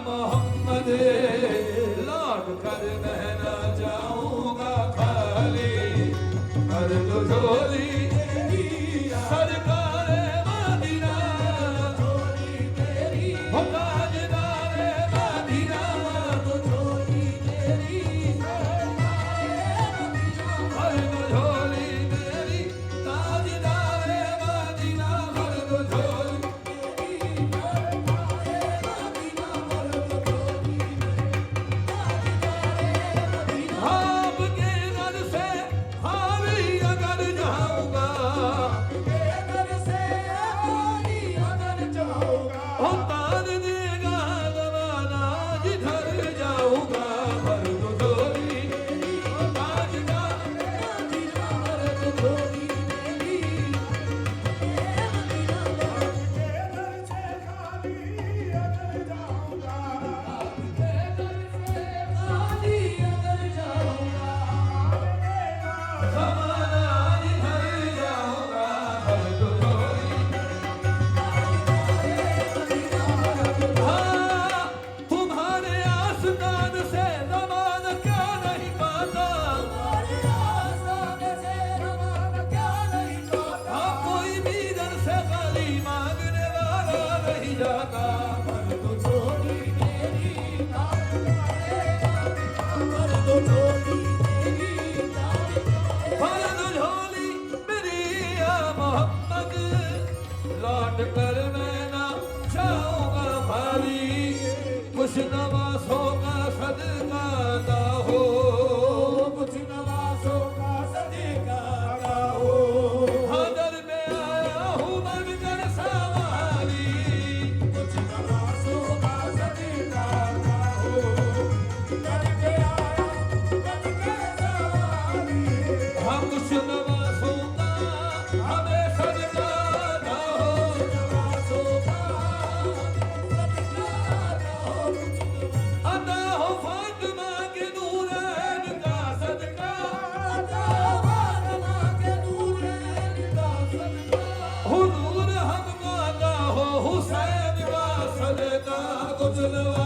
मोहम्मद लौट कर मैं न जाऊंगा खाली कर दो झोली तेरी सरकार मदीना झोली तेरी हो ताजदार मदीना तो झोली तेरी कर दो झोली तेरी ताजदार मदीना कर दो झोली आपके दर से हारी अगर जाऊंगा हो तार देगा जमाना जिधर जाऊंगा भर दो झोली ताजदार भर दो झोली मेरी जमाना जिधर जाऊंगा भर दो झोली हाँ तुम्हारे आस्तान से नमाज क्या नहीं पाता हाँ कोई भी दर से खाली मांगने वाला नहीं जाता भर दो झोली मेरी भर दो झोली या मोहम्मद लौट कर मैं ना जाऊंगा खाली कुछ नवासों का सदका ना हो कुछ नवासों का सदका ना हो हदर में आया हूँ मन कर सवारी कुछ नवासों का सदका ना हो हदर में आया मन कर सवारी हाँ कुछ नवासों का हमें सदका ना हो नवासों का सदका ना हो अता हो फातिमा के नूरैन का सदका अता हो फातिमा के नूरैन का सदका हुजूर हम गाता हो हुसैन का सदका कुछ नवासों